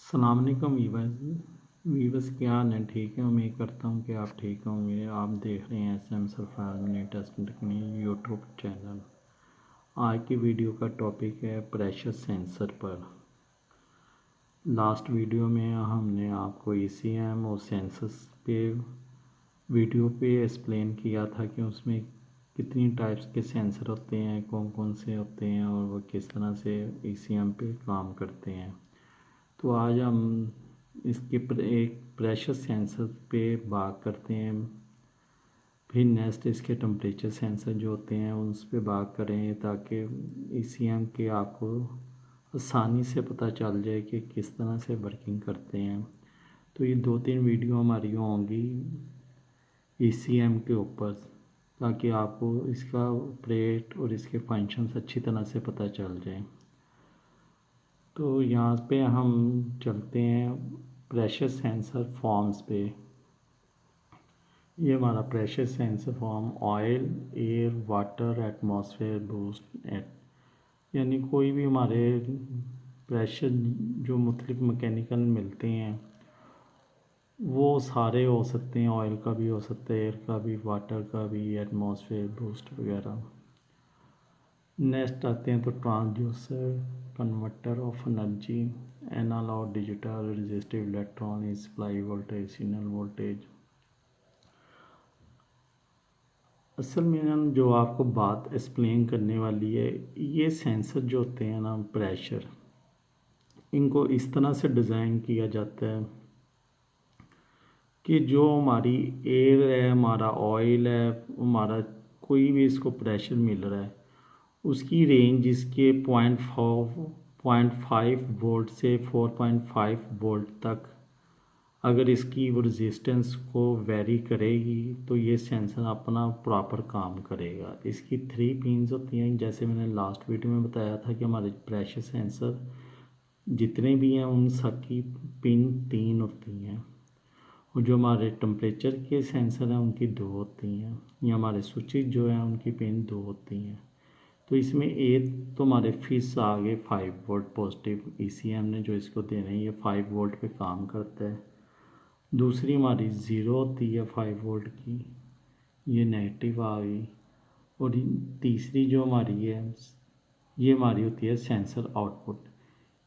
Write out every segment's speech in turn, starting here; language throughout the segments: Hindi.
अस्सलाम वालेकुम वीवर्स, क्या हाल है? ठीक है, उम्मीद करता हूँ कि आप ठीक होंगे। आप देख रहे हैं SM Sarfaraz money testing technique YouTube channel. आज की वीडियो का टॉपिक है प्रेशर सेंसर पर। लास्ट वीडियो में हमने आपको ECM और सेंसर्स पे वीडियो पे एक्सप्लेन किया था कि उसमें कितनी टाइप्स के सेंसर होते हैं, कौन कौन से होते हैं और वो किस तरह से ECM पे काम करते हैं। तो आज हम इसके एक प्रेशर सेंसर पे बात करते हैं। फिर नेक्स्ट इसके टेम्परेचर सेंसर जो होते हैं उस पे बात करें, ताकि ECM के आपको आसानी से पता चल जाए कि किस तरह से वर्किंग करते हैं। तो ये 2-3 वीडियो हमारी होंगी ECM के ऊपर, ताकि आपको इसका ऑपरेट और इसके फंक्शंस अच्छी तरह से पता चल जाए। तो यहाँ पे हम चलते हैं प्रेशर सेंसर फॉर्म्स पे। ये हमारा pressure sensor form oil, air, water, atmosphere, boost यानी कोई भी हमारे प्रेशर जो मुख्तलिफ मैकेनिकल मिलते हैं वो सारे हो सकते हैं। ऑयल का भी हो सकता है, एयर का भी, वाटर का भी, एटमॉस्फेयर, बूस्ट वगैरह। नेक्स्ट आते हैं तो transducer, converter of energy, analog digital, resistive electron, supply voltage, signal voltage. असल में हम जो आपको बात एक्सप्लेन करने वाली है, ये सेंसर जो होते हैं ना प्रेशर, इनको इस तरह से डिज़ाइन किया जाता है कि जो हमारी एयर है, हमारा ऑयल है, हमारा कोई भी इसको प्रेशर मिल रहा है, उसकी रेंज इसके 0.5 वोल्ट से 4.5 वोल्ट तक अगर इसकी वो रेजिस्टेंस को वेरी करेगी तो ये सेंसर अपना प्रॉपर काम करेगा। इसकी 3 पिन्स होती हैं, जैसे मैंने लास्ट वीडियो में बताया था कि हमारे प्रेशर सेंसर जितने भी हैं उन सब की पिन 3 होती हैं, और जो हमारे टेम्परेचर के सेंसर हैं उनकी 2 होती हैं, या हमारे स्विचेज जो हैं उनकी पिन 2 होती हैं। तो इसमें एक तो हमारे फिक्स आ गए 5 वोल्ट पॉजिटिव, ECM ने जो इसको दे रहे हैं ये 5 वोल्ट पे काम करता है। दूसरी हमारी 0 होती है 5 वोल्ट की, ये नेगेटिव आ गई। और तीसरी जो हमारी है ये हमारी होती है सेंसर आउटपुट।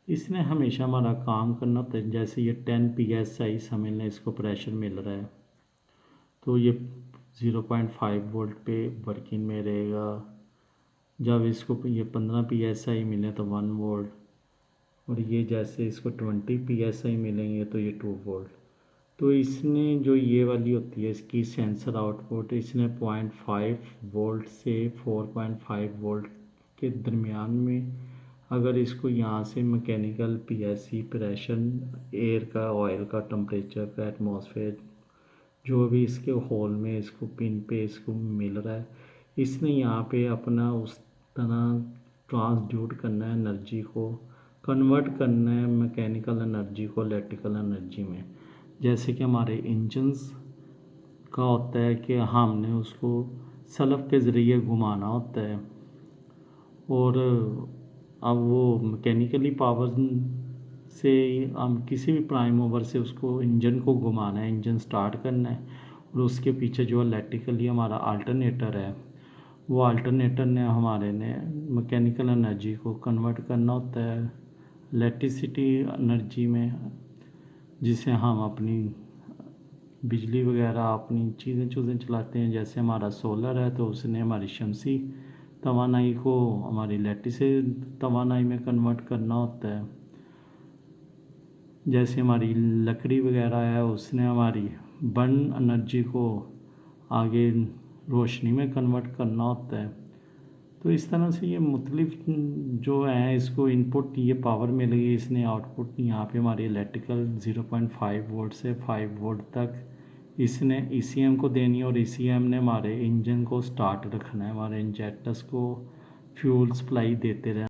इसने हमेशा हमारा काम करना होता है। जैसे ये 10 PSI समझ लें इसको प्रेशर मिल रहा है, तो ये 0.5 वोल्ट पे वर्किंग में रहेगा। जब इसको ये 15 PSI मिले तो 1 वोल्ट, और ये जैसे इसको 20 PSI मिलेंगे तो ये 2 वोल्ट। तो इसने जो ये वाली होती है इसकी सेंसर आउटपुट, इसने 0.5 वोल्ट से 4.5 वोल्ट के दरमियान में, अगर इसको यहाँ से मैकेनिकल PSE प्रेशर, एयर का, ऑयल का, टेम्परेचर का, एटमॉस्फेयर जो भी इसके होल में इसको पिन पे इसको मिल रहा है, इसने यहाँ पे अपना उस तरह ट्रांसड्यूट करना है, एनर्जी को कन्वर्ट करना है मैकेनिकल एनर्जी को इलेक्ट्रिकल एनर्जी में। जैसे कि हमारे इंजन्स का होता है कि हमने उसको सल्फ के ज़रिए घुमाना होता है, और अब वो मैकेनिकली पावर से हम किसी भी प्राइम मूवर से उसको इंजन को घुमाना है, इंजन स्टार्ट करना है, और उसके पीछे जो इलेक्ट्रिकली हमारा अल्टरनेटर है, वो अल्टरनेटर ने हमारे ने मैकेनिकल एनर्जी को कन्वर्ट करना होता है इलेक्ट्रिसिटी एनर्जी में, जिसे हम अपनी बिजली वगैरह अपनी चीज़ें चलाते हैं। जैसे हमारा सोलर है तो उसने हमारी शमसी तवानाई को हमारी इलेक्ट्रिसिटी तवानाई में कन्वर्ट करना होता है। जैसे हमारी लकड़ी वगैरह है उसने हमारी बर्न एनर्जी को आगे रोशनी में कन्वर्ट करना होता है। तो इस तरह से ये मुख्तलिफ जो है इसको इनपुट ये पावर मिलेगी, इसने आउटपुट यहाँ पे हमारी इलेक्ट्रिकल 0.5 वोल्ट से 5 वोल्ट तक इसने ECM को देनी है, और ECM ने हमारे इंजन को स्टार्ट रखना है, हमारे इंजेक्टर्स को फ्यूल सप्लाई देते रहना।